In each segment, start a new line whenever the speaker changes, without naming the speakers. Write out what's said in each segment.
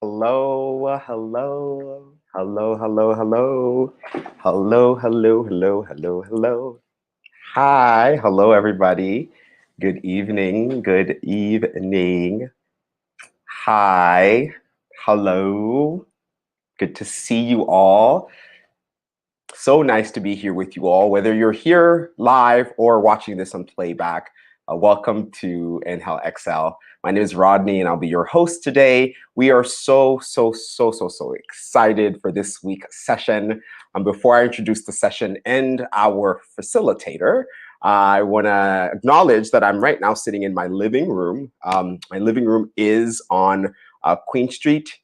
Hello, hello, hello, hello, hello, hello, hello, hello, hello, hello. Hi, hello, everybody. Good evening, good evening. Hi, hello. Good to see you all. So nice to be here with you all, whether you're here live or watching this on playback. Welcome to Inhale Excel. My name is Rodney, and I'll be your host today. We are so excited for this week's session. Before I introduce the session and our facilitator, I want to acknowledge that I'm right now sitting in my living room. My living room is on Queen Street,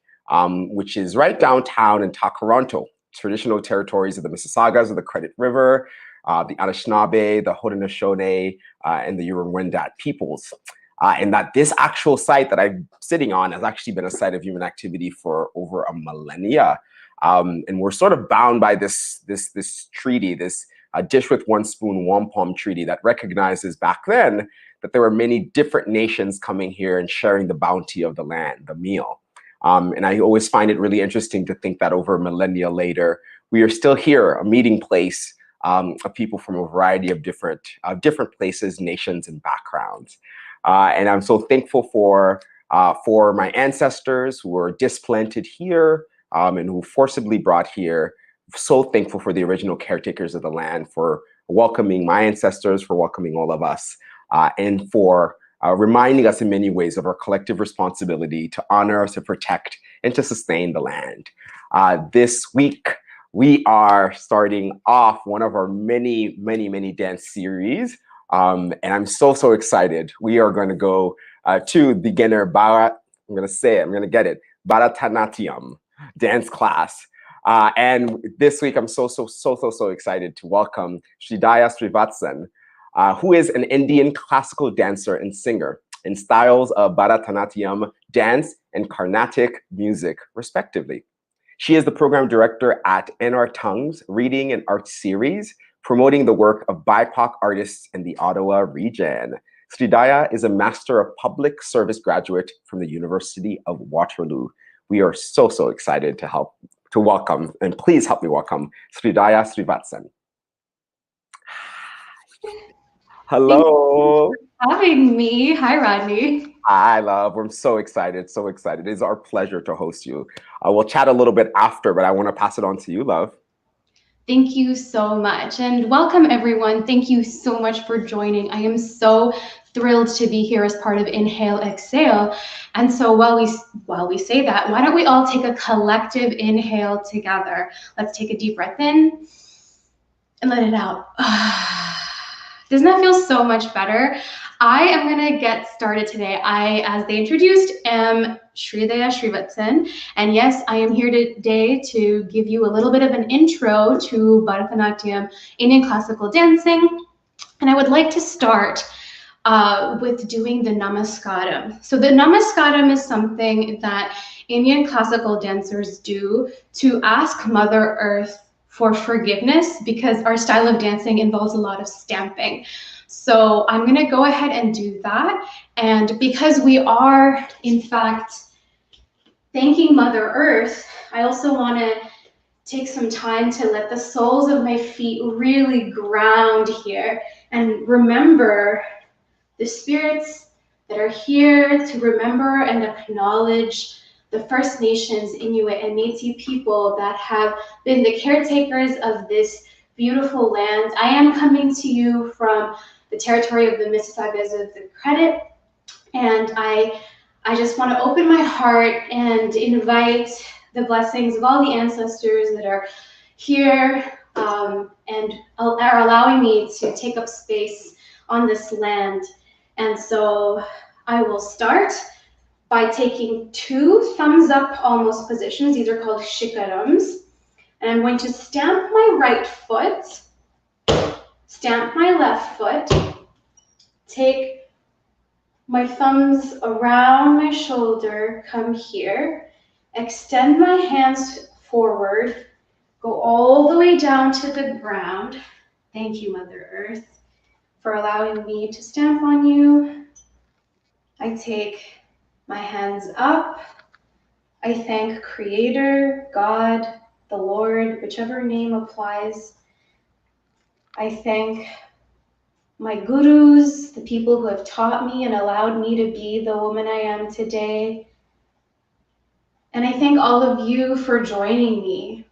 which is right downtown in Toronto. Traditional territories of the Mississaugas of the Credit River, the Anishinaabe, the Haudenosaunee, and the Huron-Wendat peoples. And that this actual site that I'm sitting on has actually been a site of human activity for over a millennia. And we're sort of bound by this treaty, this dish with one spoon, wampum treaty that recognizes back then that there were many different nations coming here and sharing the bounty of the land, the meal. And I always find it really interesting to think that over a millennia later, we are still here, a meeting place of people from a variety of different places, nations, and backgrounds. And I'm so thankful for my ancestors who were displanted here and who forcibly brought here. So thankful for the original caretakers of the land for welcoming my ancestors, for welcoming all of us, and for reminding us in many ways of our collective responsibility to honor, to protect, and to sustain the land. This week, we are starting off one of our many dance series. And I'm so excited. We are going to go to beginner I'm going to say it, I'm going to get it, Bharatanatyam dance class. And this week, I'm so excited to welcome Sridaya Srivatsan, who is an Indian classical dancer and singer in styles of Bharatanatyam dance and Carnatic music, respectively. She is the program director at NR Tongues Reading and Art Series, promoting the work of BIPOC artists in the Ottawa region. Sridaya is a Master of Public Service graduate from the University of Waterloo. We are so excited to welcome, and please help me welcome Sridaya Srivatsan. Hello.
Having me. Hi, Rodney.
Hi, love. I'm so excited. It is our pleasure to host you. We'll chat a little bit after, but I want to pass it on to you, love.
Thank you so much. And welcome, everyone. Thank you so much for joining. I am so thrilled to be here as part of Inhale, Exhale. And so while we say that, why don't we all take a collective inhale together? Let's take a deep breath in and let it out. Doesn't that feel so much better? I am going to get started today. I, as they introduced, am Sridaya Srivatsan. And yes, I am here today to give you a little bit of an intro to Bharatanatyam, Indian classical dancing. And I would like to start with doing the namaskaram. So the namaskaram is something that Indian classical dancers do to ask Mother Earth for forgiveness because our style of dancing involves a lot of stamping. So I'm going to go ahead and do that. And because we are, in fact, thanking Mother Earth, I also want to take some time to let the soles of my feet really ground here and remember the spirits that are here to remember and acknowledge the First Nations, Inuit, and Métis people that have been the caretakers of this beautiful land. I am coming to you from the territory of the Mississaugas of the Credit, and I just want to open my heart and invite the blessings of all the ancestors that are here and are allowing me to take up space on this land. And so I will start by taking 2 thumbs up almost positions. These are called shikarams. And I'm going to stamp my right foot, stamp my left foot, take my thumbs around my shoulder, come here, extend my hands forward, go all the way down to the ground. Thank you, Mother Earth, for allowing me to stamp on you. I take my hands up, I thank Creator, God, the Lord, whichever name applies. I thank my gurus, the people who have taught me and allowed me to be the woman I am today. And I thank all of you for joining me.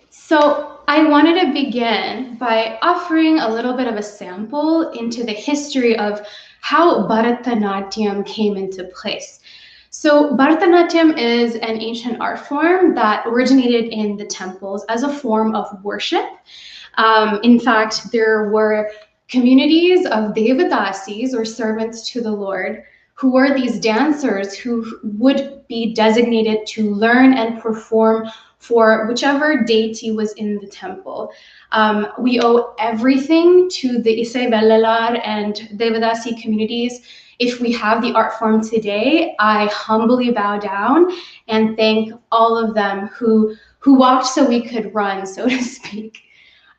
So I wanted to begin by offering a little bit of a sample into the history of how Bharatanatyam came into place. So Bharatanatyam is an ancient art form that originated in the temples as a form of worship. In fact, there were communities of devadasis, or servants to the Lord, who were these dancers who would be designated to learn and perform for whichever deity was in the temple. We owe everything to the Isai Vellalar and Devadasi communities. If we have the art form today, I humbly bow down and thank all of them who walked so we could run, so to speak.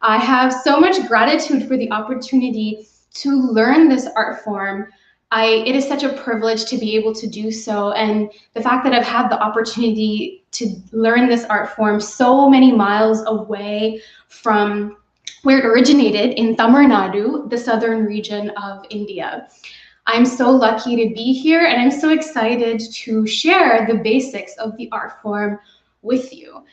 I have so much gratitude for the opportunity to learn this art form. It is such a privilege to be able to do so, and the fact that I've had the opportunity to learn this art form so many miles away from where it originated in Tamil Nadu, the southern region of India. I'm so lucky to be here, and I'm so excited to share the basics of the art form with you.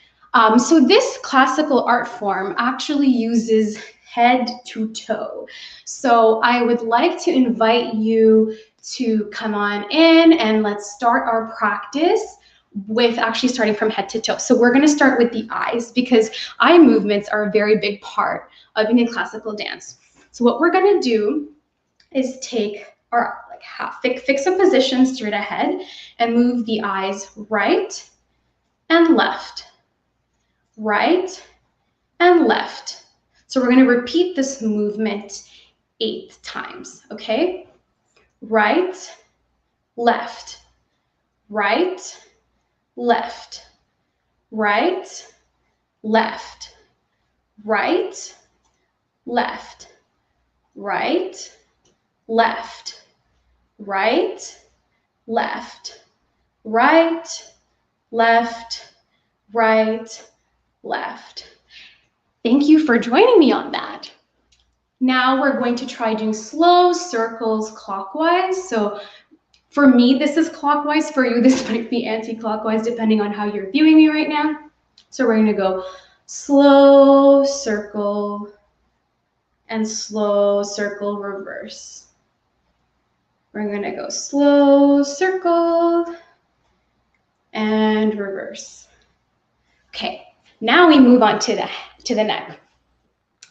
So this classical art form actually uses head to toe. So I would like to invite you to come on in and let's start our practice with actually starting from head to toe. So we're going to start with the eyes because eye movements are a very big part of any classical dance. So what we're going to do is take our fix a position straight ahead and move the eyes right and left, right and left. So we're going to repeat this movement 8 times, okay? Right, left, right, left, right, left, right, left, right, left, right, left, right, left, right, left. Thank you for joining me on that. Now we're going to try doing slow circles clockwise. So for me, this is clockwise. For you, this might be anti-clockwise, depending on how you're viewing me right now. So we're going to go slow circle and slow circle reverse. We're going to go slow circle and reverse. Okay, now we move on to the neck.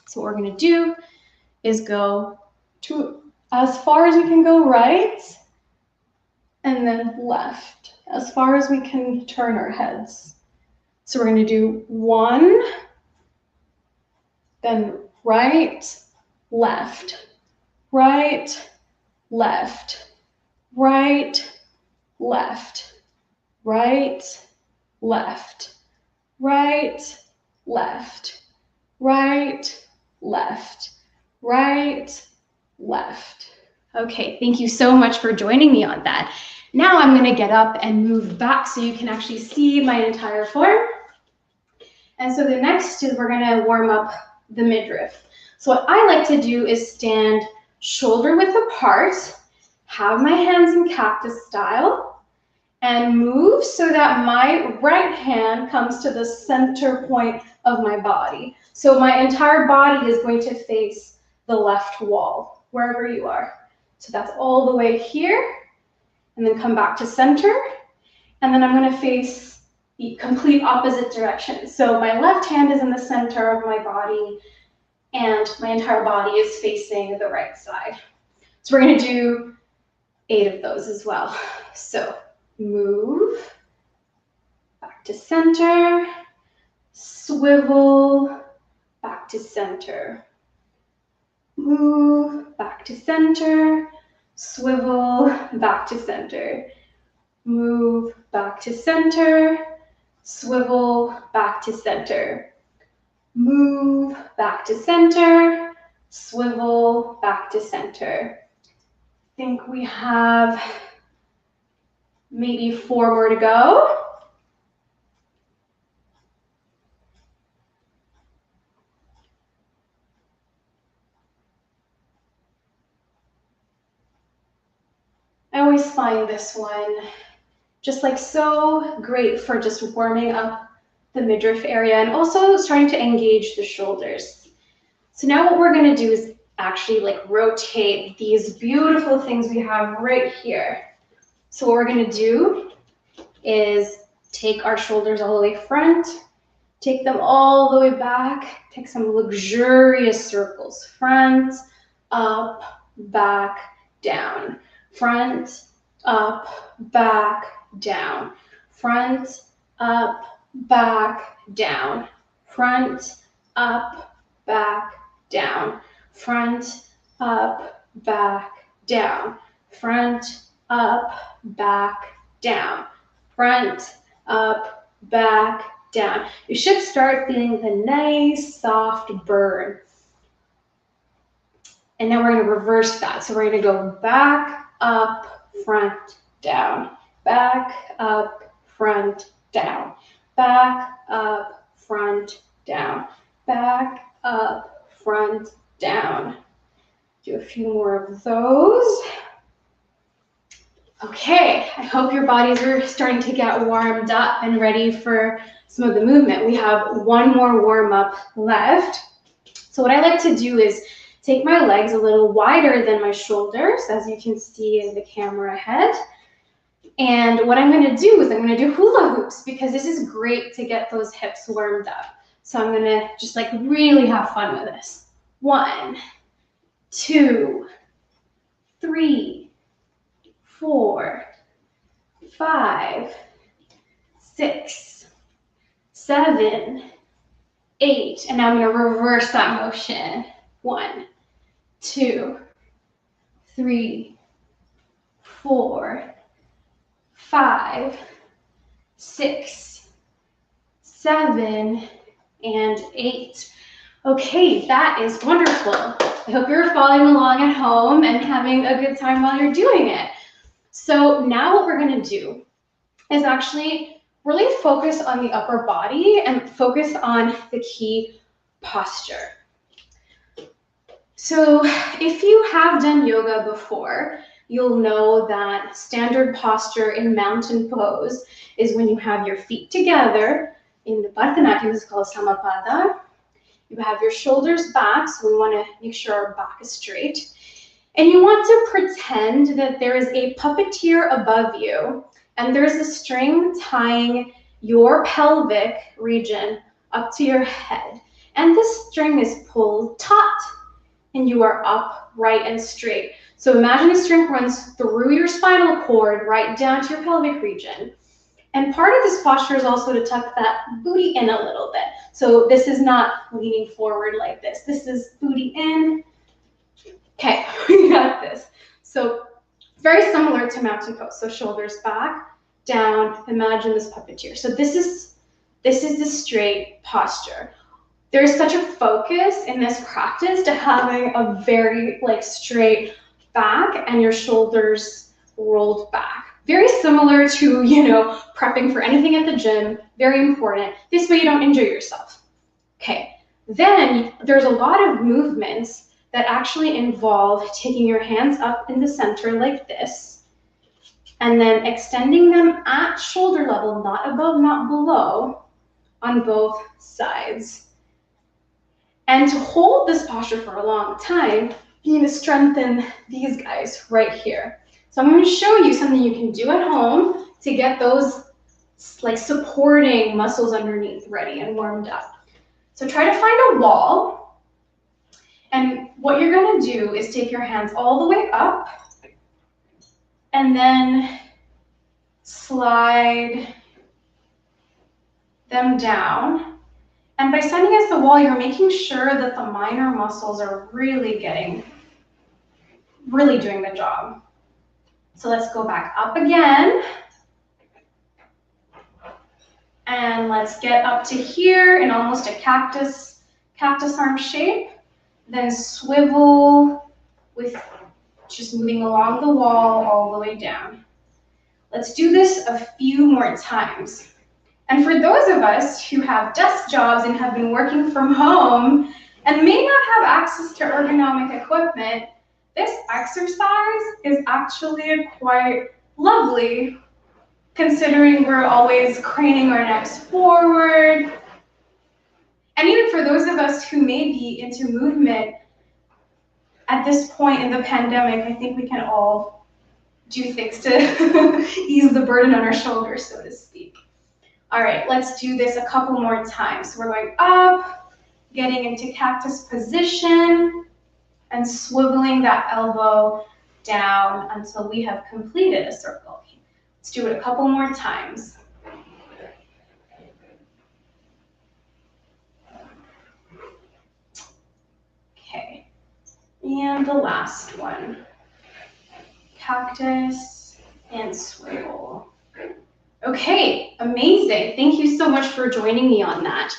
So what we're going to do is go to as far as we can go right and then left, as far as we can turn our heads. So we're going to do 1, then right, left, right, left, right, left, right, left, right, left, right, left, right, left. Okay, thank you so much for joining me on that. Now I'm going to get up and move back so you can actually see my entire form. And so the next is we're going to warm up the midriff. So what I like to do is stand shoulder width apart, have my hands in cactus style, and move so that my right hand comes to the center point of my body. So my entire body is going to face the left wall, wherever you are. So that's all the way here, and then come back to center, and then I'm going to face the complete opposite direction. So my left hand is in the center of my body, and my entire body is facing the right side. So we're going to do 8 of those as well. So move, back to center, swivel, back to center, move, back to center, swivel, back to center, move, back to center, swivel, back to center, move, back to center, swivel, back to center. I think we have Maybe 4 more to go. I always find this one just like so great for just warming up the midriff area and also starting to engage the shoulders. So now what we're going to do is actually like rotate these beautiful things we have right here. So what we're going to do is take our shoulders all the way front, take them all the way back, take some luxurious circles. Front, up, back, down. Front, up, back, down. Front, up, back, down. Front, up, back, down. Front, up, back, down. Front, up, back, down. Front, up, back, down. You should start feeling the nice, soft burn. And then we're going to reverse that. So we're going to go back, up, front, down. Back, up, front, down. Back, up, front, down. Back, up, front, down. Do a few more of those. Okay, I hope your bodies are starting to get warmed up and ready for some of the movement. We have one more warm up left. So what I like to do is take my legs a little wider than my shoulders, as you can see in the camera ahead. And what I'm going to do is I'm going to do hula hoops because this is great to get those hips warmed up. So I'm going to just like really have fun with this. 1, 2, 3, 4, 5, 6, 7, 8. And now I'm going to reverse that motion. 1, 2, 3, 4, 5, 6, 7, and 8. Okay, that is wonderful. I hope you're following along at home and having a good time while you're doing it. So now what we're going to do is actually really focus on the upper body and focus on the key posture. So if you have done yoga before, you'll know that standard posture in mountain pose is when you have your feet together. In the Bharatanatyam, this is called Samapada. You have your shoulders back, so we want to make sure our back is straight. And you want to pretend that there is a puppeteer above you, and there's a string tying your pelvic region up to your head. And this string is pulled taut, and you are upright and straight. So imagine the string runs through your spinal cord right down to your pelvic region. And part of this posture is also to tuck that booty in a little bit. So this is not leaning forward like this. This is booty in. Okay, we got this. So very similar to mountain pose. So shoulders back, down, imagine this puppeteer. So this is the straight posture. There's such a focus in this practice to having a very like straight back and your shoulders rolled back. Very similar to, prepping for anything at the gym, very important. This way you don't injure yourself. Okay, then there's a lot of movements that actually involve taking your hands up in the center like this, and then extending them at shoulder level, not above, not below, on both sides. And to hold this posture for a long time, you need to strengthen these guys right here. So I'm going to show you something you can do at home to get those like supporting muscles underneath ready and warmed up. So try to find a wall. And what you're going to do is take your hands all the way up and then slide them down. And by standing against the wall, you're making sure that the minor muscles are really doing the job. So let's go back up again. And let's get up to here in almost a cactus arm shape. Then swivel with just moving along the wall all the way down. Let's do this a few more times. And for those of us who have desk jobs and have been working from home and may not have access to ergonomic equipment, this exercise is actually quite lovely, considering we're always craning our necks forward. And even for those of us who may be into movement, at this point in the pandemic, I think we can all do things to ease the burden on our shoulders, so to speak. All right, let's do this a couple more times. So we're going up, getting into cactus position, and swiveling that elbow down until we have completed a circle. Let's do it a couple more times. Okay, and the last one. Cactus and swivel. Okay, amazing. Thank you so much for joining me on that.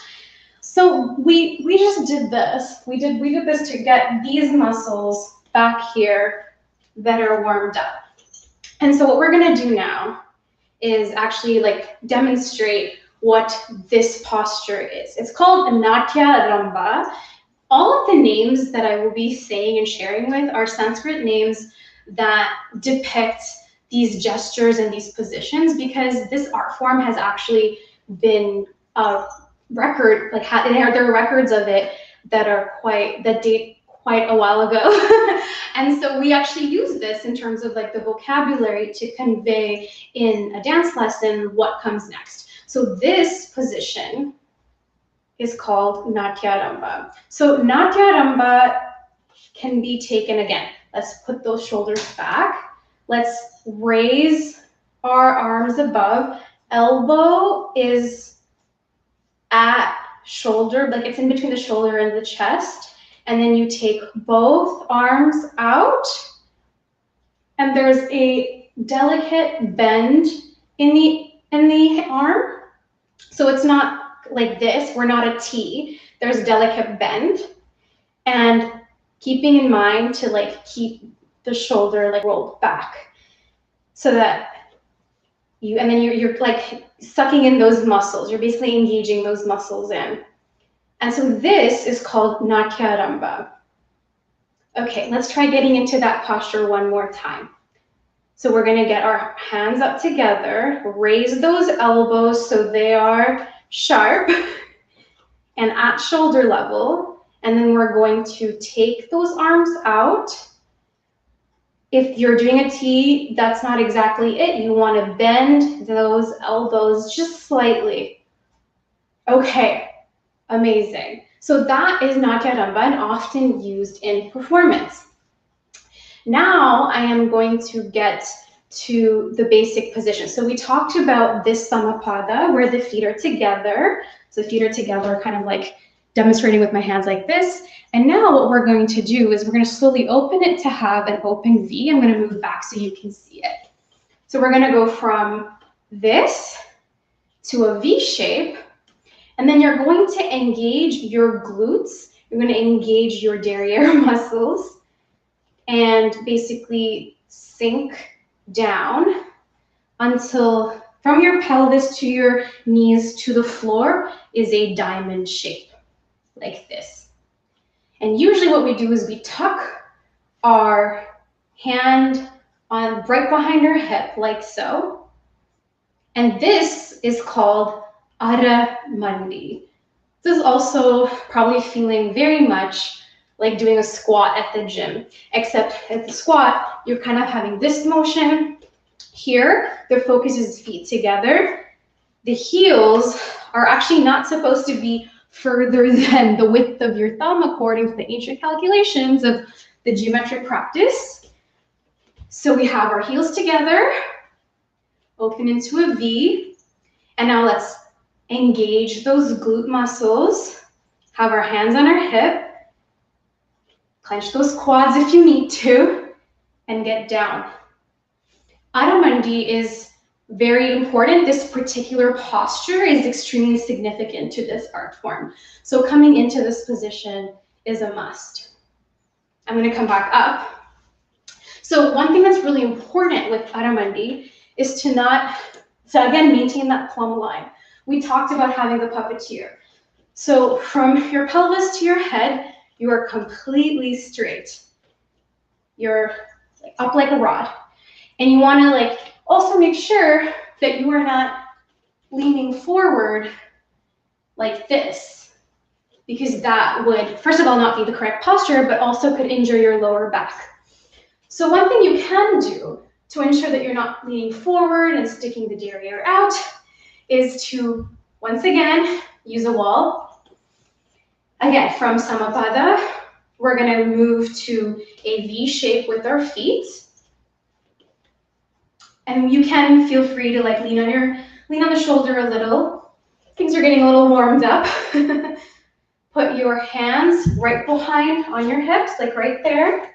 So we just did this. We did this to get these muscles back here that are warmed up. And so what we're gonna do now is actually like demonstrate what this posture is. It's called Natya Ramba. All of the names that I will be saying and sharing with are Sanskrit names that depict these gestures and these positions, because this art form has actually been a record, like there are records of it that date quite a while ago. And so we actually use this in terms of like the vocabulary to convey in a dance lesson what comes next. So this position is called Natya Ramba. So Natya Ramba can be taken again. Let's put those shoulders back. Let's raise our arms above. Elbow is at shoulder, like it's in between the shoulder and the chest. And then you take both arms out. And there's a delicate bend in the arm. So it's not like this, we're not a T. There's delicate bend. And keeping in mind to like keep the shoulder like rolled back so that and then you're like sucking in those muscles. You're basically engaging those muscles in. And so this is called Natya Ramba. Okay, let's try getting into that posture one more time. So we're gonna get our hands up together, raise those elbows so they are sharp and at shoulder level. And then we're going to take those arms out. If you're doing a T, that's not exactly it. You want to bend those elbows just slightly. Okay, amazing. So that is Natya Ramba and often used in performance. Now I am going to get to the basic position. So we talked about this Samapada where the feet are together. So the feet are together, kind of like demonstrating with my hands like this. And now what we're going to do is we're going to slowly open it to have an open V. I'm going to move back so you can see it. So we're going to go from this to a V shape. And then you're going to engage your glutes. You're going to engage your derriere muscles and basically sink down until from your pelvis to your knees to the floor is a diamond shape like this. And usually what we do is we tuck our hand on right behind our hip like so. And this is called Adha Mandi. This is also probably feeling very much like doing a squat at the gym, except at the squat, you're kind of having this motion. Here, the focus is feet together. The heels are actually not supposed to be further than the width of your thumb according to the ancient calculations of the geometric practice. So we have our heels together, open into a V, and now let's engage those glute muscles, have our hands on our hip, clench those quads if you need to, and get down. Adha Mandi is very important. This particular posture is extremely significant to this art form. So coming into this position is a must. I'm going to come back up. So one thing that's really important with Adha Mandi is to not, so again, maintain that plumb line. We talked about having the puppeteer. So from your pelvis to your head, you are completely straight. You're up like a rod. And you want to like also make sure that you are not leaning forward like this, because that would, first of all, not be the correct posture, but also could injure your lower back. So one thing you can do to ensure that you're not leaning forward and sticking the derriere out is to, once again, use a wall. Again, from Samapada, we're going to move to a V shape with our feet. And you can feel free to like lean on the shoulder a little. Things are getting a little warmed up. Put your hands right behind on your hips, like right there.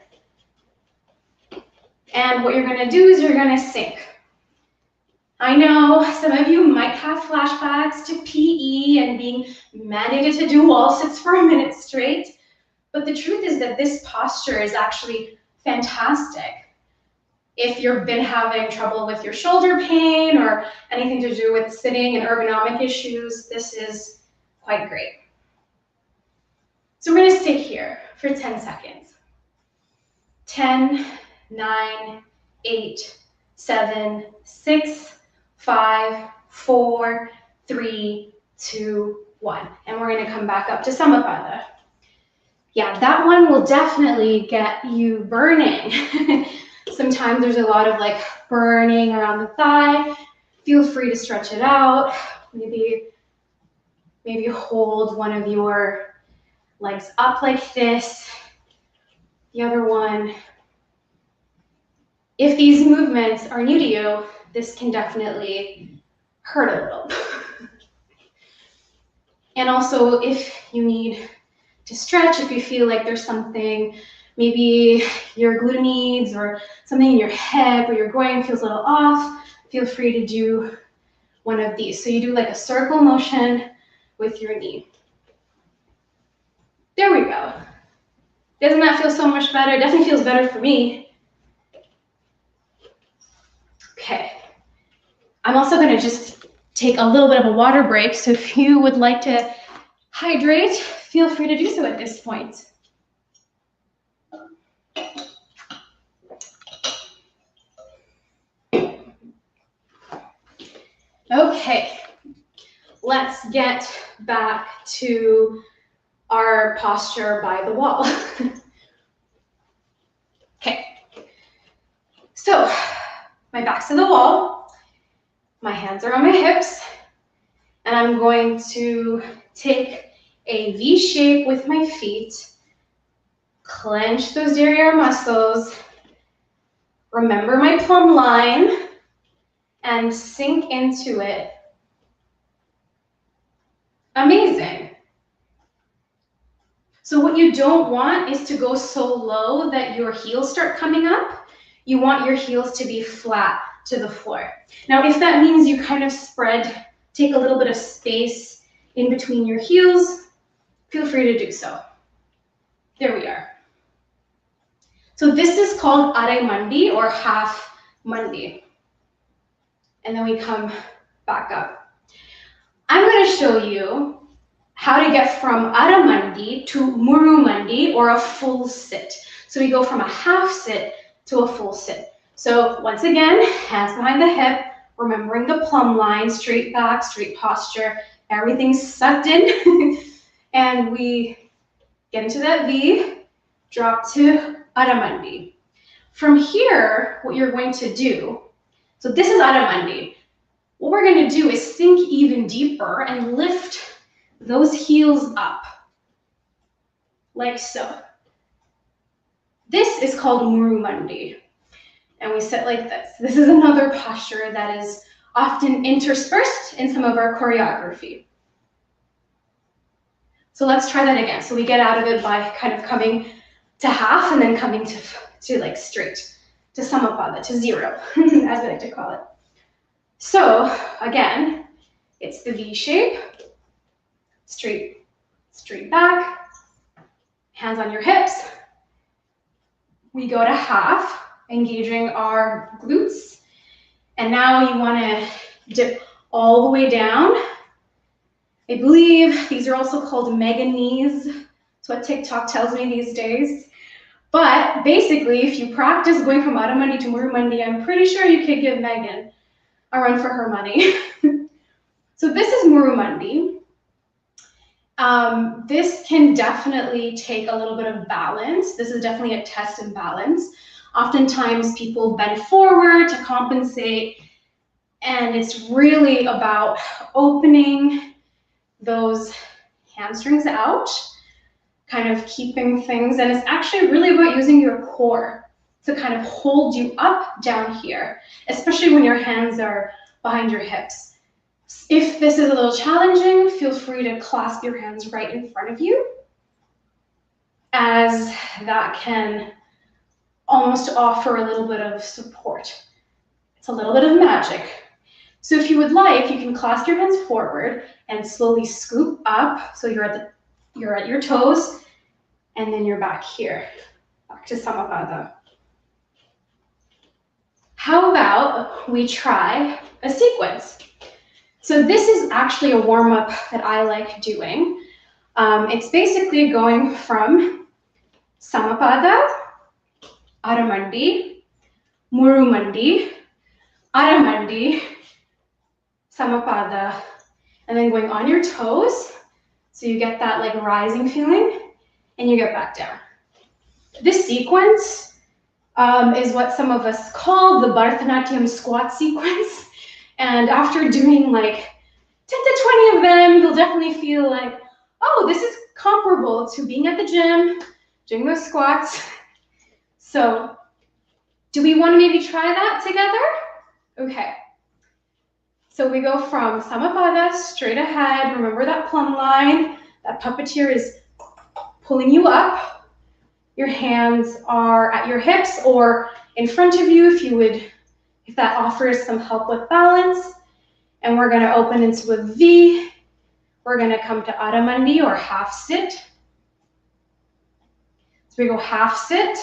And what you're gonna do is you're gonna sink. I know some of you might have flashbacks to PE and being mandated to do wall sits for a minute straight, but the truth is that this posture is actually fantastic. If you've been having trouble with your shoulder pain or anything to do with sitting and ergonomic issues, this is quite great. So we're gonna stay here for 10 seconds. 10, 9, 8, 7, 6, 5, 4, 3, 2, 1. And we're gonna come back up to Samapada. Yeah, that one will definitely get you burning. Sometimes there's a lot of like burning around the thigh. Feel free to stretch it out. Maybe hold one of your legs up like this. The other one. If these movements are new to you, this can definitely hurt a little. And also, if you need to stretch, if you feel like there's something, maybe your glutes or something in your hip or your groin feels a little off, feel free to do one of these. So you do like a circle motion with your knee. There we go. Doesn't that feel so much better? It definitely feels better for me. Okay. I'm also going to just take a little bit of a water break. So if you would like to hydrate, feel free to do so at this point. Okay, let's get back to our posture by the wall. Okay, so my back's to the wall, my hands are on my hips, and I'm going to take a V shape with my feet, clench those derriere muscles, remember my plumb line, and sink into it. Amazing. So what you don't want is to go so low that your heels start coming up. You want your heels to be flat to the floor. Now, if that means you kind of spread, take a little bit of space in between your heels, feel free to do so. There we are. So this is called Arai Mandi or half Mandi. And then we come back up. I'm going to show you how to get from Arai Mandi to Muru Mandi or a full sit. So we go from a half sit to a full sit. So once again, hands behind the hip, remembering the plumb line, straight back, straight posture, everything's sucked in. And we get into that V, drop to Arai Mandi. From here, what you're going to do, so this is Arai Mandi. What we're going to do is sink even deeper and lift those heels up, like so. This is called Muru Mandi, and we sit like this. This is another posture that is often interspersed in some of our choreography. So let's try that again. So we get out of it by kind of coming to half and then coming to like straight, to Samapada, to zero, as I like to call it. So again, it's the V shape, straight back, hands on your hips. We go to half, engaging our glutes, And now you want to dip all the way down. I believe these are also called mega knees. That's what TikTok tells me these days. But basically, if you practice going from Adamandi to Murumandi, I'm pretty sure you could give Megan a run for her money. So this is Murumandi. This can definitely take a little bit of balance. This is definitely a test of balance. Oftentimes people bend forward to compensate, and it's really about opening those hamstrings out, kind of keeping things, and it's actually really about using your core to kind of hold you up down here, especially when your hands are behind your hips. If this is a little challenging, feel free to clasp your hands right in front of you, as that can almost offer a little bit of support. It's a little bit of magic. So if you would like, you can clasp your hands forward and slowly scoop up. So you're at your toes, and then you're back here, back to Samapada. How about we try a sequence? So this is actually a warm-up that I like doing. It's basically going from Samapada, Adamandi, Murumandi, Adamandi, Samapada, and then going on your toes, so you get that like rising feeling, and you get back down. This sequence is what some of us call the Bharatanatyam squat sequence, and after doing like 10 to 20 of them, you'll definitely feel like, oh, this is comparable to being at the gym, doing those squats. So do we want to maybe try that together? Okay. So we go from Samapada, straight ahead. Remember that plumb line. That puppeteer is pulling you up. Your hands are at your hips or in front of you if that offers some help with balance. And we're going to open into a V. We're going to come to Adamandi or half sit. So we go half sit.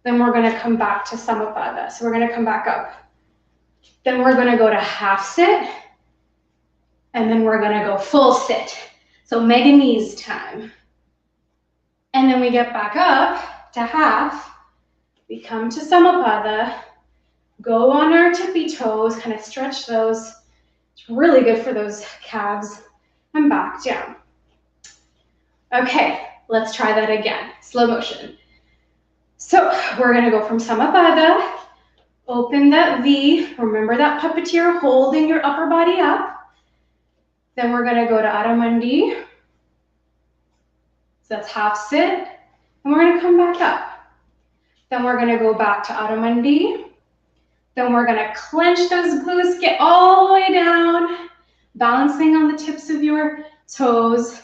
Then we're going to come back to Samapada. So we're going to come back up. Then we're going to go to half sit. And then we're going to go full sit. So mega knees time. And then we get back up to half. We come to Samapada. Go on our tippy toes, kind of stretch those. It's really good for those calves. And back down. Okay, let's try that again. Slow motion. So we're going to go from Samapada. Open that V. Remember that puppeteer holding your upper body up. Then we're going to go to Adamandi. So that's half sit. And we're going to come back up. Then we're going to go back to Adamandi. Then we're going to clench those glutes, get all the way down, balancing on the tips of your toes.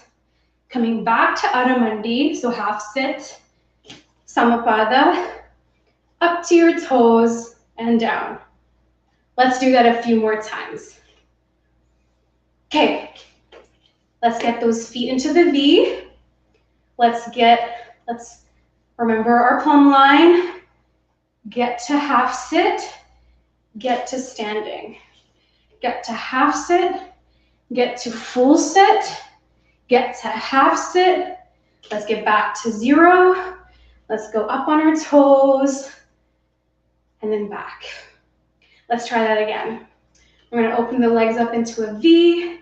Coming back to Adamandi, so half sit, Samapada, up to your toes and down. Let's do that a few more times. Okay, let's get those feet into the V. Let's remember our plumb line. Get to half sit, get to standing. Get to half sit, get to full sit, get to half sit. Let's get back to zero. Let's go up on our toes and then back. Let's try that again. We're going to open the legs up into a V.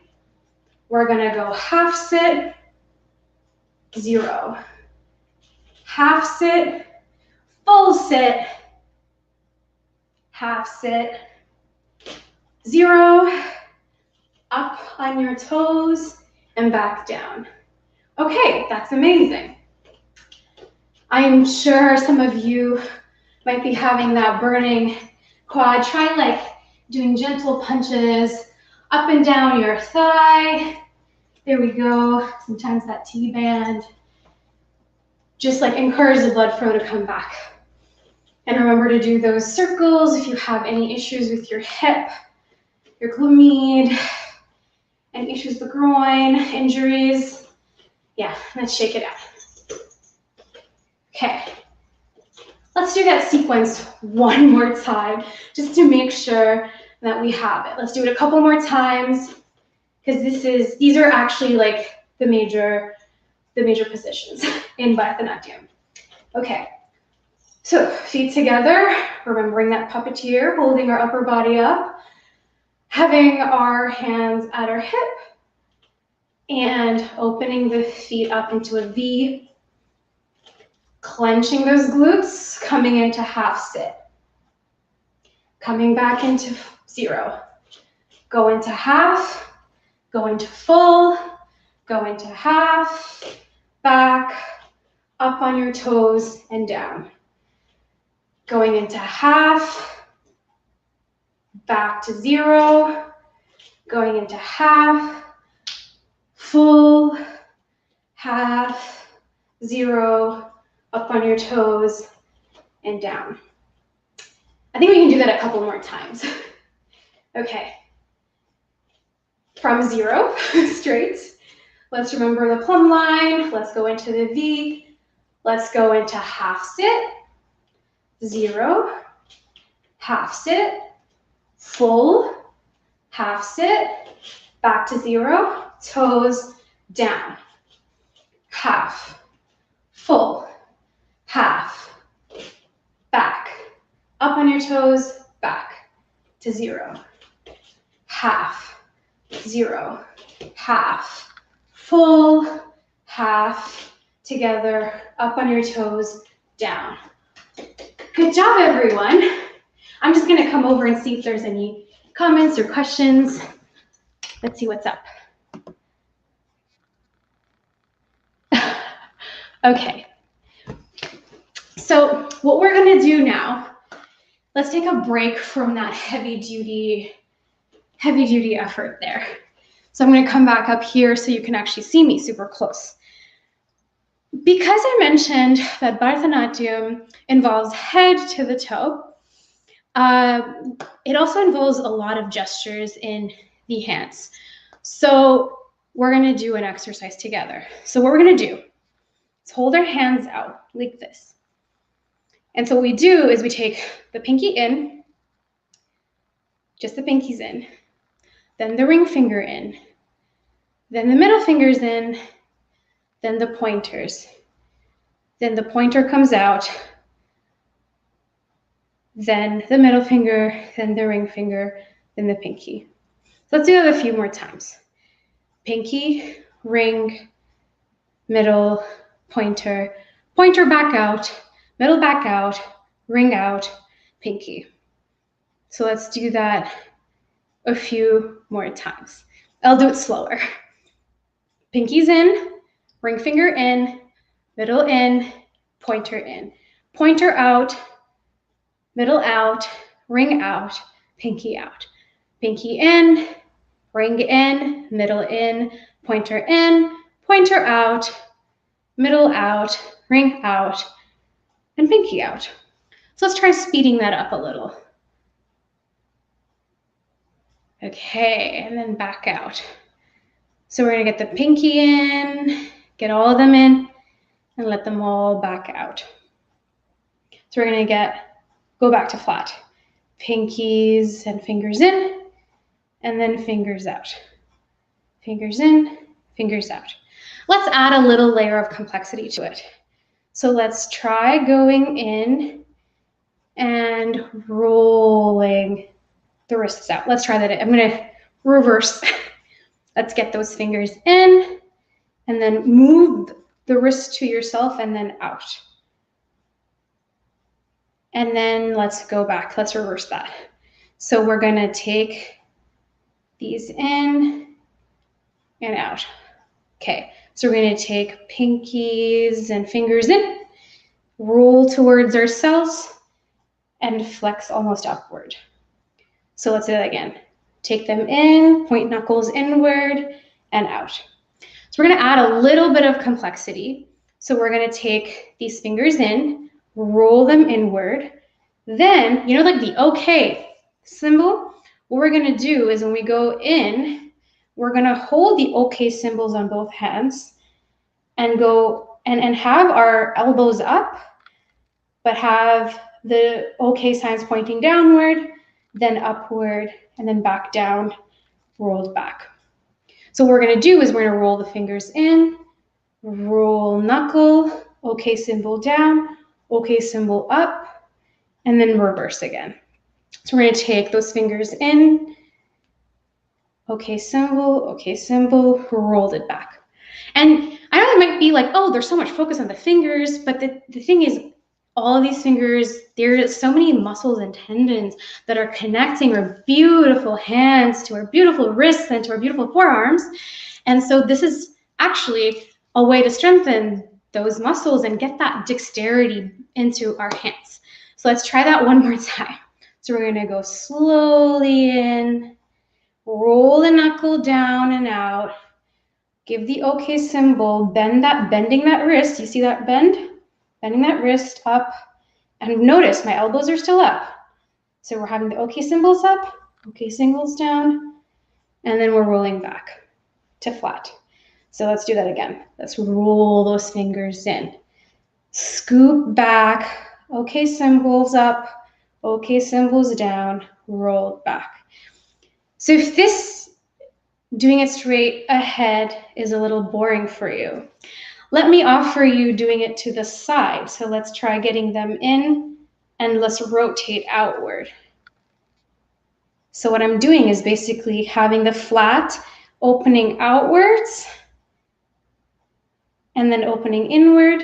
We're going to go half sit, zero. Half sit, full sit, half sit, zero, up on your toes and back down. Okay, that's amazing. I'm sure some of you might be having that burning quad. Try like doing gentle punches up and down your thigh. There we go. Sometimes that T-band. Just like encourage the blood flow to come back. And remember to do those circles if you have any issues with your hip, your glute med, any issues with the groin, injuries. Yeah, let's shake it out. Okay, let's do that sequence one more time just to make sure that we have it. Let's do it a couple more times, because these are actually like the major positions in Bharatanatyam. Okay, so feet together, remembering that puppeteer, holding our upper body up, having our hands at our hip, and opening the feet up into a V, clenching those glutes, coming into half sit, coming back into 0, go into half, go into full, go into half, back, up on your toes and down. Going into half, back to 0, going into half, full, half, 0, up on your toes and down. I think we can do that a couple more times. Okay. From 0, straight. Let's remember the plumb line. Let's go into the V. Let's go into half sit, 0, half sit, full, half sit, back to 0, toes down, half, full, half, back, up on your toes, back to 0, half, 0, half, full, half, together, up on your toes, down. Good job, everyone. I'm just gonna come over and see if there's any comments or questions. Let's see what's up. Okay. So what we're gonna do now, let's take a break from that heavy duty effort there. So I'm gonna come back up here so you can actually see me super close. Because I mentioned that Bharatanatyam involves head to the toe, it also involves a lot of gestures in the hands. So we're gonna do an exercise together. So what we're gonna do is hold our hands out like this. And so what we do is we take the pinky in, just the pinkies in, then the ring finger in, then the middle fingers in, then the pointers. Then the pointer comes out, then the middle finger, then the ring finger, then the pinky. So let's do that a few more times. Pinky, ring, middle, pointer, pointer back out, middle back out, ring out, pinky. So let's do that a few more times. I'll do it slower. Pinky's in, ring finger in, middle in, pointer in. Pointer out, middle out, ring out, pinky out. Pinky in, ring in, middle in, pointer out, middle out, ring out, and pinky out. So let's try speeding that up a little. Okay, and then back out. So we're gonna get the pinky in, get all of them in, and let them all back out. So we're gonna go back to flat. Pinkies and fingers in, and then fingers out. Fingers in, fingers out. Let's add a little layer of complexity to it. So let's try going in and rolling the wrists out. Let's try that. I'm gonna reverse. Let's get those fingers in, and then move the wrist to yourself and then out. And then let's go back. Let's reverse that. So we're gonna take these in and out. Okay, so we're gonna take pinkies and fingers in, roll towards ourselves, and flex almost upward. So let's do that again. Take them in, point knuckles inward and out. So we're gonna add a little bit of complexity. So we're gonna take these fingers in, roll them inward. Then, you know, like the OK symbol, what we're gonna do is when we go in, we're gonna hold the OK symbols on both hands and go and have our elbows up, but have the OK signs pointing downward, then upward and then back down, rolled back. So what we're gonna do is we're gonna roll the fingers in, roll knuckle, OK symbol down, OK symbol up, and then reverse again. So we're gonna take those fingers in, OK symbol, rolled it back. And I know it might be like, oh, there's so much focus on the fingers, but the thing is, all of these fingers, there's so many muscles and tendons that are connecting our beautiful hands to our beautiful wrists and to our beautiful forearms. And so this is actually a way to strengthen those muscles and get that dexterity into our hands. So let's try that one more time. So we're gonna go slowly in, roll the knuckle down and out, give the OK symbol, bending that wrist. You see that bend? Bending that wrist up. And notice my elbows are still up. So we're having the OK symbols up, OK symbols down, and then we're rolling back to flat. So let's do that again. Let's roll those fingers in. Scoop back, OK symbols up, OK symbols down, roll back. So if this doing it straight ahead is a little boring for you, let me offer you doing it to the side. So let's try getting them in and let's rotate outward. So what I'm doing is basically having the flat opening outwards and then opening inward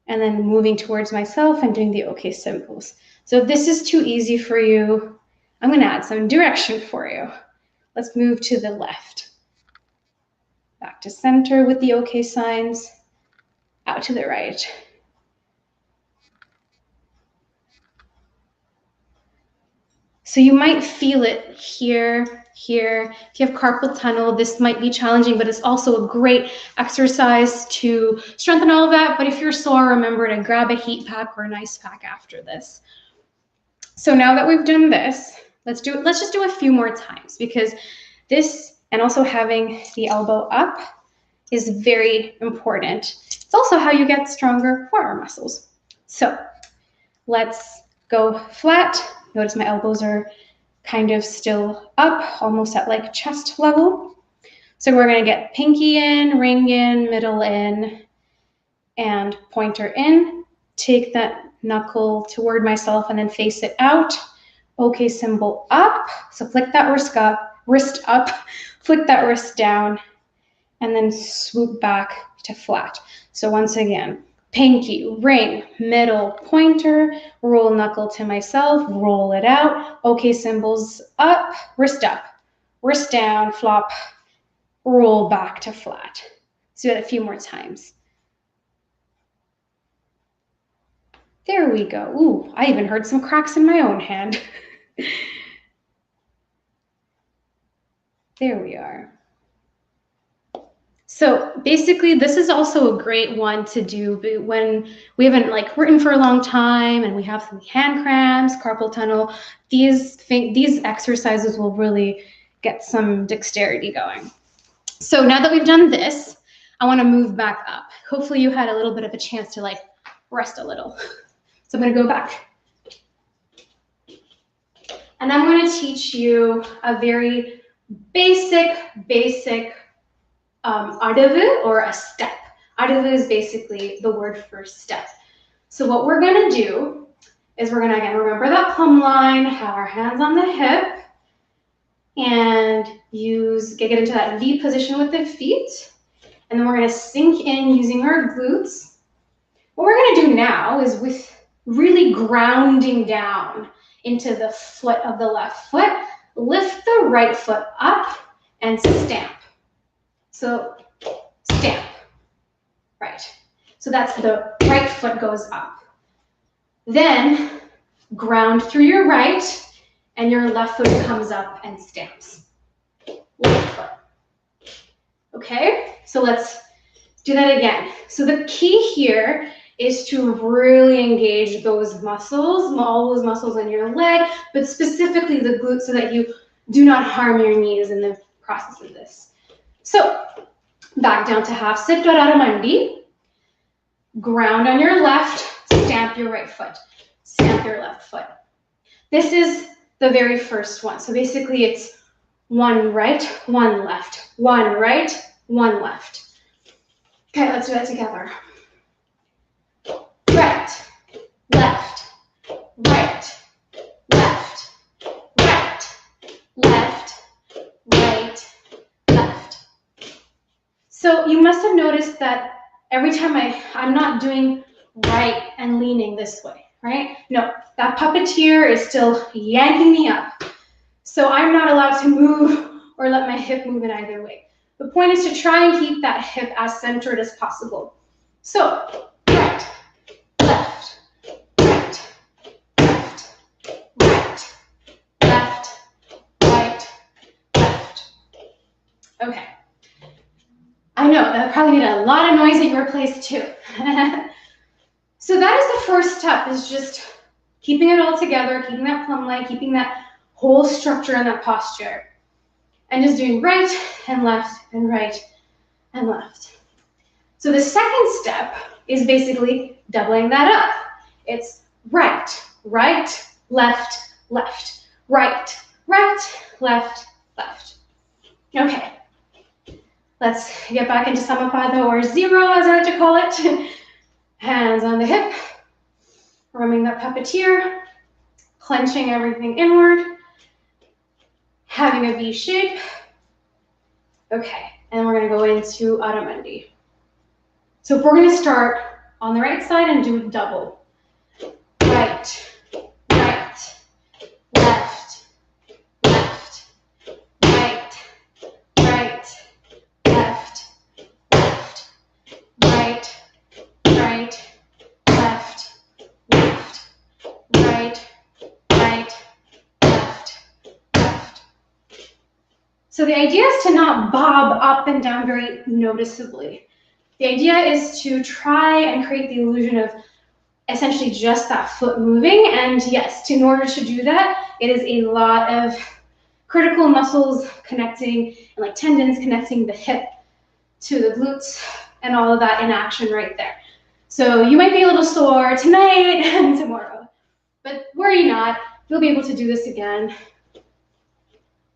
and then moving towards myself and doing the OK symbols. So if this is too easy for you, I'm going to add some direction for you. Let's move to the left. Back to center with the OK signs, out to the right. So you might feel it here, here. If you have carpal tunnel, this might be challenging, but it's also a great exercise to strengthen all of that. But if you're sore, remember to grab a heat pack or an ice pack after this. So now that we've done this, let's just do a few more times, because this and also having the elbow up is very important. It's also how you get stronger forearm muscles. So let's go flat. Notice my elbows are kind of still up, almost at like chest level. So we're gonna get pinky in, ring in, middle in, and pointer in. Take that knuckle toward myself and then face it out. OK symbol up. So flick that wrist up, flick that wrist down, and then swoop back to flat. So once again, pinky, ring, middle, pointer, roll knuckle to myself, roll it out, OK symbols up, wrist down, flop, roll back to flat. Let's do that a few more times. There we go. Ooh, I even heard some cracks in my own hand. There we are. So basically, this is also a great one to do when we haven't like written for a long time and we have some hand cramps, carpal tunnel. These exercises will really get some dexterity going. So now that we've done this, I want to move back up. Hopefully you had a little bit of a chance to like rest a little. So I'm going to go back. And I'm going to teach you a very basic ardevu, or a step. Ardevu is basically the word for step. So what we're going to do is we're going to, again, remember that plumb line, have our hands on the hip, and get into that V position with the feet. And then we're going to sink in using our glutes. What we're going to do now is with really grounding down into the foot of the left foot, lift the right foot up and stamp. So stamp, right. So that's the right foot goes up. Then ground through your right and your left foot comes up and stamps. Left foot. Okay, so let's do that again. So the key here is to really engage those muscles, all those muscles in your leg, but specifically the glutes so that you do not harm your knees in the process of this. So back down to half sit, Bharatanatyam. Ground on your left, stamp your right foot. Stamp your left foot. This is the very first one. So basically it's one right, one left, one right, one left. Okay, let's do that together. Right, left, right, left, right, left, right, left. So you must have noticed that every time I'm not doing right and leaning this way, right? No, that puppeteer is still yanking me up. So I'm not allowed to move or let my hip move in either way. The point is to try and keep that hip as centered as possible. So, right, left, right, left, right, left, right, left. Okay. I know, that probably made a lot of noise at your place too. So that is the first step, is just keeping it all together, keeping that plumb line, keeping that whole structure in that posture. And just doing right and left and right and left. So the second step is basically doubling that up. It's right, right, left, left, right, right, left, left. Okay. Let's get back into Samapada, or zero as I like to call it. Hands on the hip, rubbing that puppeteer, clenching everything inward, having a V shape. Okay, and we're gonna go into Adho Mudra. So if we're gonna start on the right side and do double. Right, right, left, left, right, right, left, left, right, right, left, left, right, right, left, left. So the idea is to not bob up and down very noticeably. The idea is to try and create the illusion of essentially just that foot moving. And yes, in order to do that, it is a lot of critical muscles connecting and like tendons connecting the hip to the glutes and all of that in action right there. So you might be a little sore tonight and tomorrow, but worry not, you'll be able to do this again.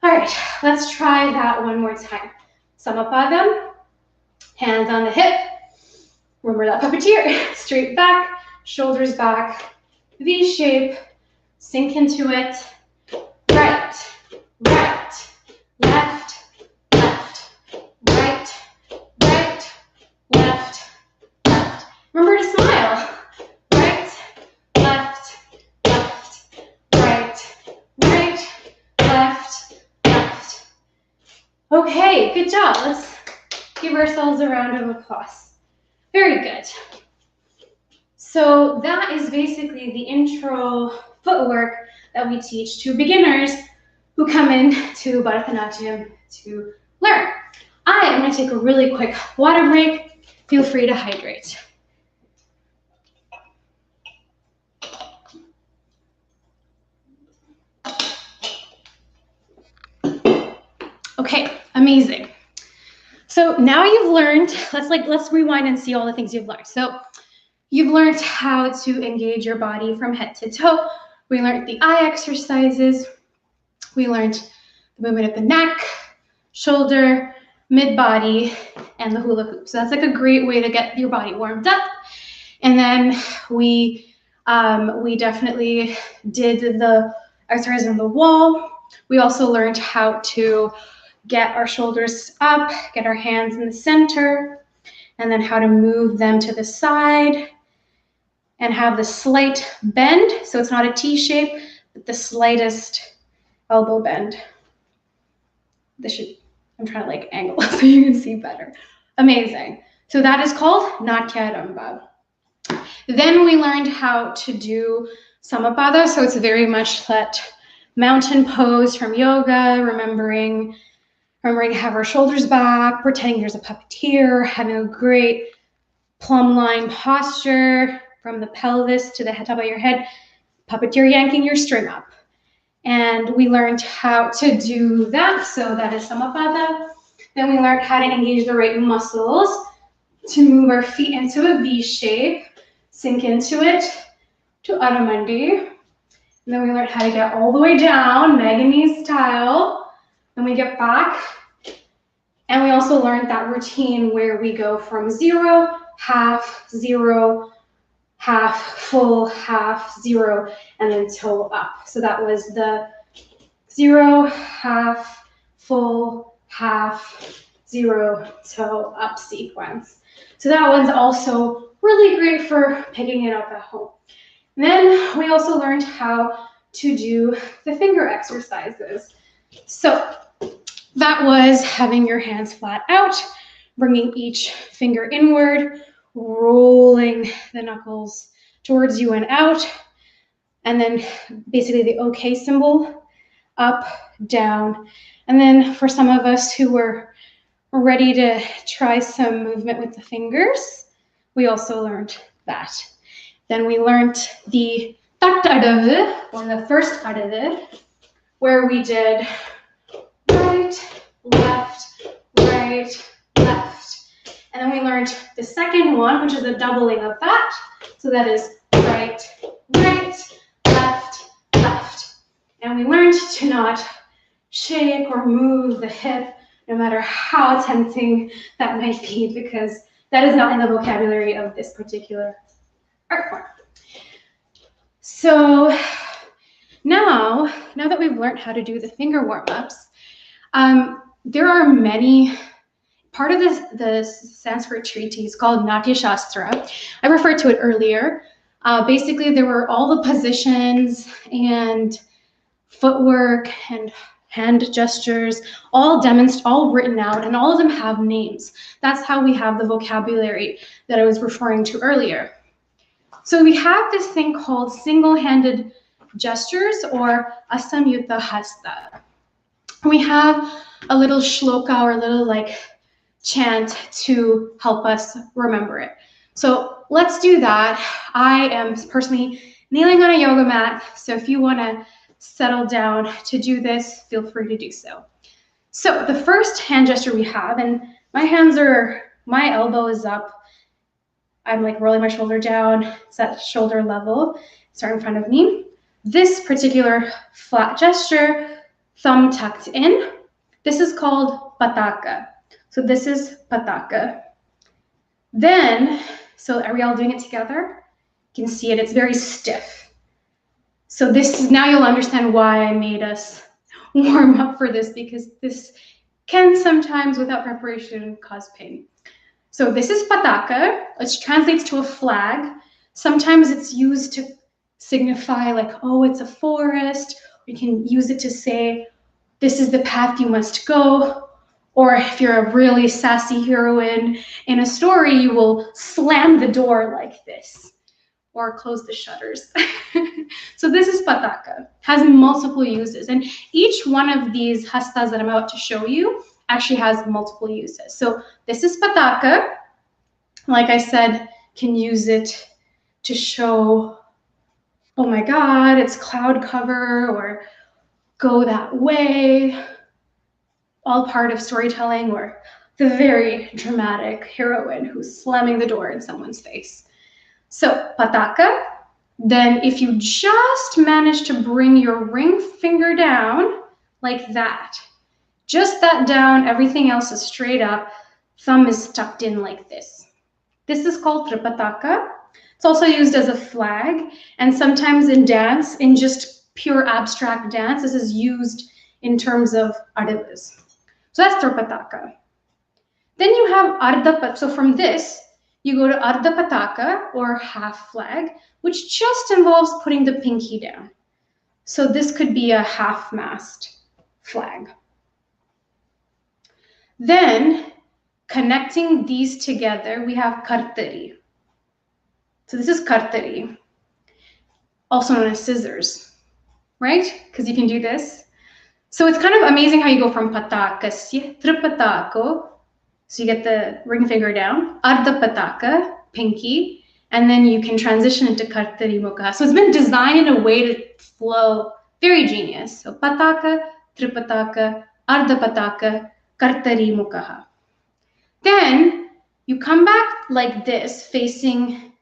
All right, let's try that one more time. Samapada, hands on the hip. Remember that puppeteer, straight back, shoulders back, V shape, sink into it. Right, right, left, left, right, right, left, left. Remember to smile. Right, left, left, right, right, left, left. Okay, good job. Let's give ourselves a round of applause. Very good. So that is basically the intro footwork that we teach to beginners who come in to Bharatanatyam to learn. I am going to take a really quick water break. Feel free to hydrate. Okay, amazing. So now you've learned, let's rewind and see all the things you've learned. So you've learned how to engage your body from head to toe. We learned the eye exercises. We learned the movement of the neck, shoulder, mid-body, and the hula hoop. So that's like a great way to get your body warmed up. And then we definitely did the exercise on the wall. We also learned how to get our shoulders up, get our hands in the center, and then how to move them to the side and have the slight bend. So it's not a T shape, but the slightest elbow bend. I'm trying to like angle so you can see better. Amazing. So that is called Natya Ramba. Then we learned how to do Samapada. So it's very much that mountain pose from yoga, remembering to have our shoulders back, pretending there's a puppeteer, having a great plumb line posture from the pelvis to the top of your head, puppeteer yanking your string up. And we learned how to do that. So that is Samapada. Then we learned how to engage the right muscles to move our feet into a V shape, sink into it to Adho Mudra. And then we learned how to get all the way down, manganese style. Then we get back. And we also learned that routine where we go from 0, half, 0, half, full, half, 0, and then toe up. So that was the 0, half, full, half, 0, toe up sequence. So that one's also really great for picking it up at home. And then we also learned how to do the finger exercises. So that was having your hands flat out, bringing each finger inward, rolling the knuckles towards you and out, and then basically the OK symbol, up, down. And then for some of us who were ready to try some movement with the fingers, we also learned that. Then we learned the tat adavu, or the first adavu, where we did right, left, right, left. And then we learned the second one, which is a doubling of that. So that is right, right, left, left. And we learned to not shake or move the hip, no matter how tempting that might be, because that is not in the vocabulary of this particular art form. So now that we've learned how to do the finger warm-ups, there are many, part of the Sanskrit treatise called Natya Shastra, I referred to it earlier. Basically, there were all the positions and footwork and hand gestures, all written out, and all of them have names. That's how we have the vocabulary that I was referring to earlier. So we have this thing called single-handed gestures, or asamyutta hasta. We have a little shloka, or a little like chant to help us remember it. So let's do that. I am personally kneeling on a yoga mat, so if you want to settle down to do this, feel free to do so. So the first hand gesture we have, and my elbow is up. I'm like rolling my shoulder down. It's at shoulder level. Start in front of me. This particular flat gesture, thumb tucked in, this is called pataka. So this is pataka. Then, so are we all doing it together? You can see it, it's very stiff. So now you'll understand why I made us warm up for this, because this can sometimes, without preparation, cause pain. So this is pataka, which translates to a flag. Sometimes it's used to signify like, oh, it's a forest. You can use it to say, this is the path you must go. Or if you're a really sassy heroine in a story, you will slam the door like this, or close the shutters. So this is pataka, has multiple uses. And each one of these hasthas that I'm about to show you actually has multiple uses. So this is pataka. Like I said, can use it to show, oh my God, it's cloud cover, or go that way. All part of storytelling, or the very dramatic heroine who's slamming the door in someone's face. So pataka. Then if you just manage to bring your ring finger down like that, just that down, everything else is straight up, thumb is tucked in like this. This is called tripataka. It's also used as a flag, and sometimes in dance, in just pure abstract dance, this is used in terms of adivas. So that's tripataka. Then you have ardha, so from this, you go to ardha pataka, or half flag, which just involves putting the pinky down. So this could be a half-mast flag. Then, connecting these together, we have kartari. So this is kartari, also known as scissors, right? Because you can do this. So it's kind of amazing how you go from patakasya, tripatako, so you get the ring finger down, ardha pataka, pinky, and then you can transition into kartari mukha. So it's been designed in a way to flow, very genius. So pataka, tripataka, ardha pataka, kartari mukha. Then you come back like this, facing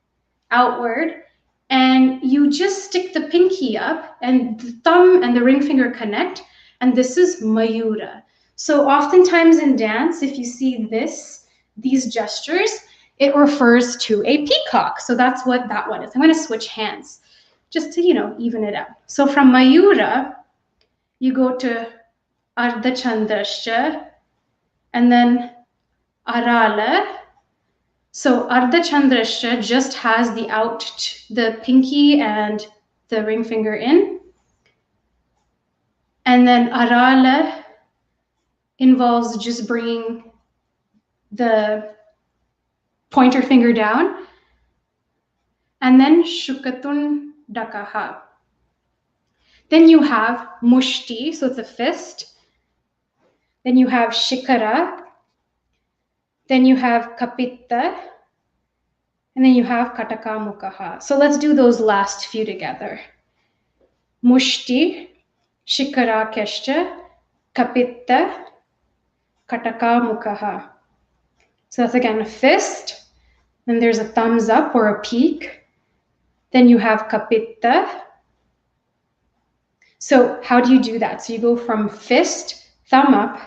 outward, And you just stick the pinky up and the thumb and the ring finger connect, and this is Mayura. So oftentimes in dance, if you see these gestures, it refers to a peacock. So that's what that one is. I'm going to switch hands just to, even it out. So from Mayura, you go to Ardha Chandrascha, and then Arala. So Ardha Chandrascha just has the pinky and the ring finger in. And then Arala involves just bringing the pointer finger down. And then Shukatun Dakaha. Then you have Mushti, so it's a fist. Then you have Shikara. Then you have Kapitta. And then you have Kataka Mukaha. So let's do those last few together. Mushti, Shikara Keshcha, Kapitta, Kataka Mukaha. So that's again a fist. Then there's a thumbs up or a peak. Then you have Kapitta. So how do you do that? So you go from fist, thumb up.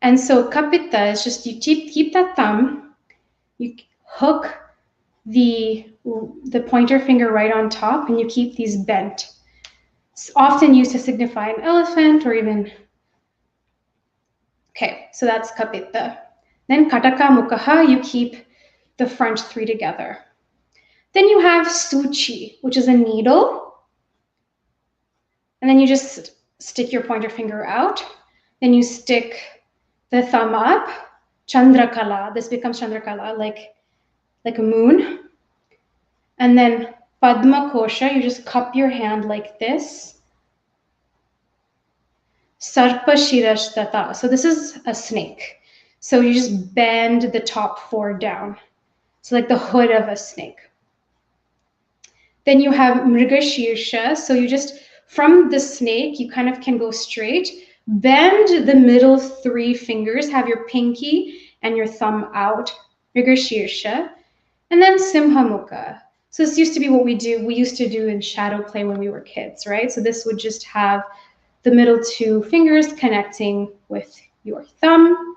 And so Kapitta is just you keep that thumb, you hook the pointer finger right on top, and you keep these bent. It's often used to signify an elephant or even, okay, so that's Kapitta. Then Kataka Mukaha, you keep the front three together. Then you have Suchi, which is a needle. And then you just stick your pointer finger out. Then you stick the thumb up, Chandrakala. This becomes Chandrakala, like a moon. And then Padma Kosha, you just cup your hand like this. Sarpa Shirashtata. So this is a snake. So you just bend the top four down. So like the hood of a snake. Then you have Mrigashirsha. So you just, from the snake, you kind of can go straight. Bend the middle three fingers, have your pinky and your thumb out, Mrigashirsha. And then Simhamukha. So this used to be what we used to do in shadow play when we were kids, right? So this would just have the middle two fingers connecting with your thumb.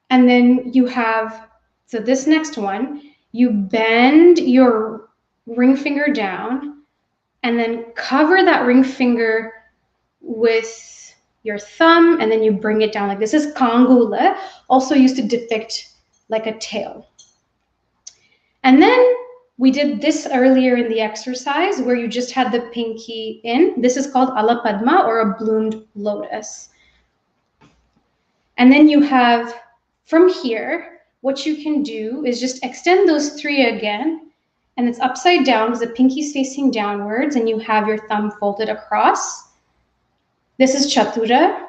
And then you have, so this next one, you bend your ring finger down and then cover that ring finger with your thumb, and then you bring it down like this. This is Kangula, also used to depict like a tail. And then we did this earlier in the exercise where you just had the pinky in. This is called Alapadma, or a bloomed lotus. And then you have, from here, what you can do is just extend those three again, and it's upside down because the pinky's facing downwards, and you have your thumb folded across. This is Chatura.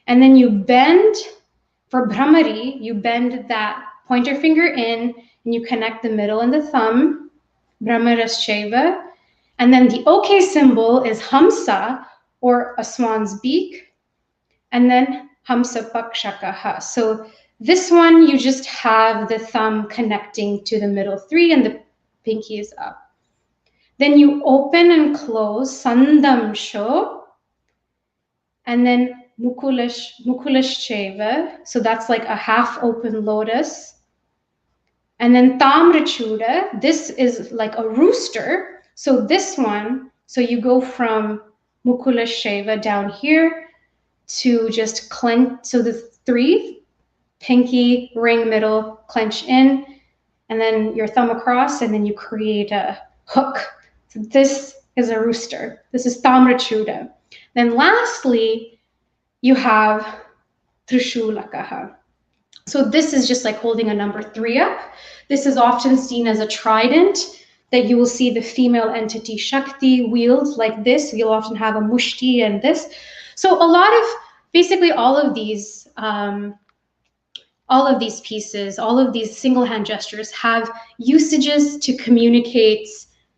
And then you bend, for Brahmari, you bend that pointer finger in, and you connect the middle and the thumb, Brahmarashcheva. And then the OK symbol is Hamsa, or a swan's beak, and then Hamsa Pakshakaha. So this one, you just have the thumb connecting to the middle three and the pinky is up. Then you open and close Sandamsho, and then Mukulashcheva. So that's like a half open lotus. And then Tamrachuda, this is like a rooster. So this one, so you go from Mukulashcheva down here to just clench, so the three, pinky, ring, middle, clench in, and then your thumb across, and then you create a hook. So this is a rooster. This is Tamrachuda. Then lastly, you have Trishulakaha. So this is just like holding a number three up. This is often seen as a trident that you will see the female entity Shakti wield like this. You'll often have a mushti and this. So a lot of, basically all of these pieces, all of these single hand gestures have usages to communicate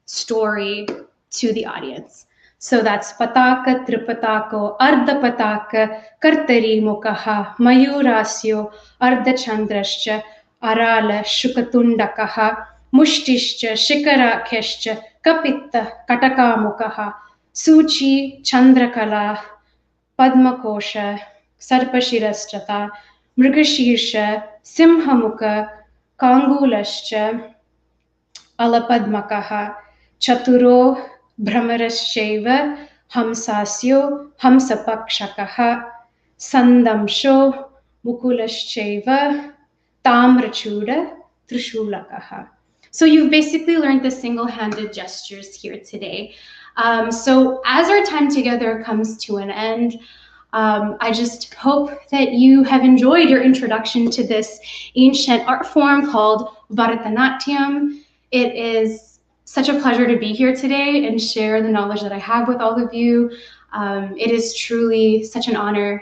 story to the audience. So that's Pataka, Tripatako, Ardha Pataka, Kartari Mukaha, Mayurasyo, Ardha Chandrascha, Arala, Shukatundakaha, Mushtishcha, Shikara Keshcha, Kapitta Katakamukaha, Suchi Chandrakala, Padmakosha, Sarpashirastrata, Mrigashirsha, Simhamuka, Kangulascha, Alapadmakaha, Chaturo, Brahmarashaiva, Hamsasyo, Hamsapakshakaha, Sandamsho, Mukulashaiva, Tamrachuda, Trishulakaha. So you've basically learned the single-handed gestures here today. So as our time together comes to an end, I just hope that you have enjoyed your introduction to this ancient art form called Bharatanatyam. It is such a pleasure to be here today and share the knowledge that I have with all of you. It is truly such an honor.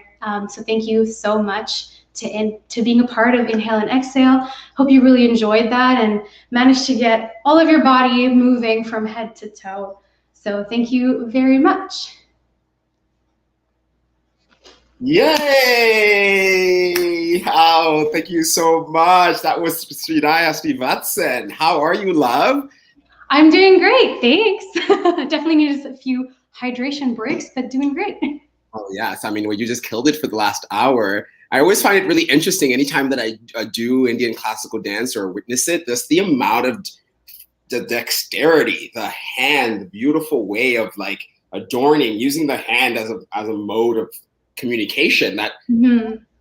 So thank you so much to being a part of Inhale and Exhale. Hope you really enjoyed that and managed to get all of your body moving from head to toe. So thank you very much.
Yay! Oh, thank you so much. That was Sridaya Srivatsan. How are you, love?
I'm doing great, thanks. Definitely needed a few hydration breaks, but doing great.
Oh, yes. I mean, well, you just killed it for the last hour. I always find it really interesting anytime that I do Indian classical dance or witness it, just the amount of the dexterity, the hand, the beautiful way of like adorning, using the hand as a mode of communication that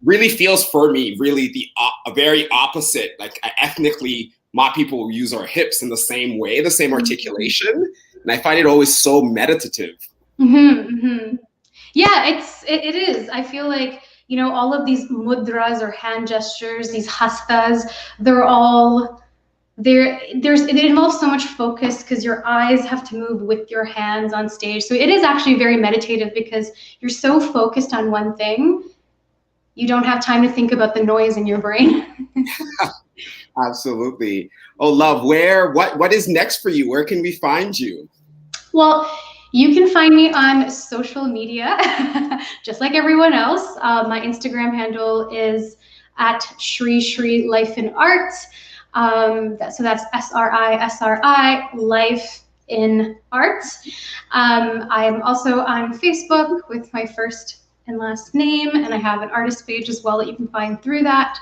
really feels for me really the very opposite. Like ethnically, my people use our hips in the same way, the same articulation, and I find it always so meditative.
Yeah, it is. I feel like, you know, all of these mudras or hand gestures, these hasthas, they're all it involves so much focus because your eyes have to move with your hands on stage. So it is actually very meditative because you're so focused on one thing, you don't have time to think about the noise in your brain.
Absolutely. Oh, love, what is next for you? Where can we find you?
Well, you can find me on social media, just like everyone else. My Instagram handle is at Shri Life in Art. So that's SRI Life in Art. I am also on Facebook with my first and last name, and I have an artist page as well that you can find through that.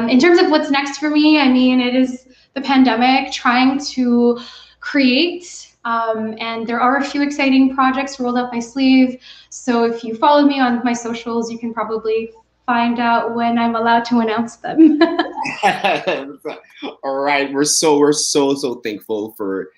In terms of what's next for me, I mean, it is the pandemic, trying to create, and there are a few exciting projects rolled up my sleeve. So if you follow me on my socials, you can probably find out when I'm allowed to announce them.
All right, we're so thankful for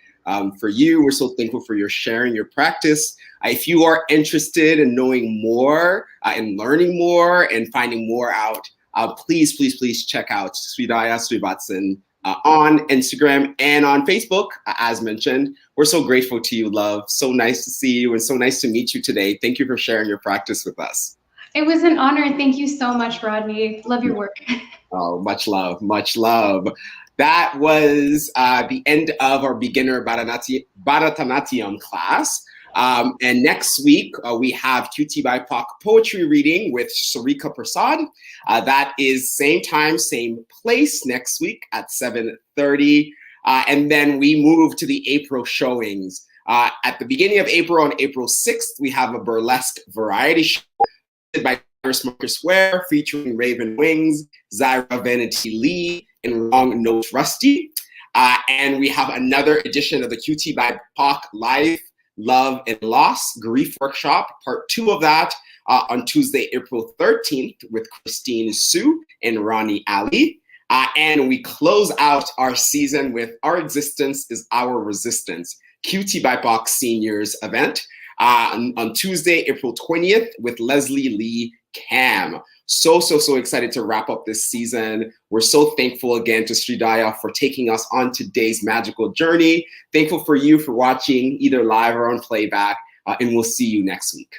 you. We're so thankful for your sharing your practice. If you are interested in knowing more and learning more and finding more out, please check out Sridaya Srivatsan on Instagram and on Facebook. As mentioned, we're so grateful to you, love. So nice to see you and so nice to meet you today. Thank you for sharing your practice with us.
It was an honor. Thank you so much, Rodney. Love your work.
Oh, much love, much love. That was the end of our beginner Bharatanatyam class. And next week, we have QT BIPOC poetry reading with Sarika Prasad. That is same time, same place next week at 7:30. And then we move to the April showings. At the beginning of April, on April 6th, we have a burlesque variety show by Marcus Ware featuring Raven Wings, Zyra Vanity Lee, and Wrong Notes Rusty. And we have another edition of the QT BIPOC Life, Love, and Loss Grief Workshop, part 2 of that, on Tuesday, April 13th with Christine Sue and Ronnie Ali. And we close out our season with Our Existence is Our Resistance, QT BIPOC Seniors event on Tuesday, April 20th with Leslie Lee Cam. So excited to wrap up this season. We're so thankful again to Sridaya for taking us on today's magical journey. Thankful for you for watching either live or on playback, and we'll see you next week.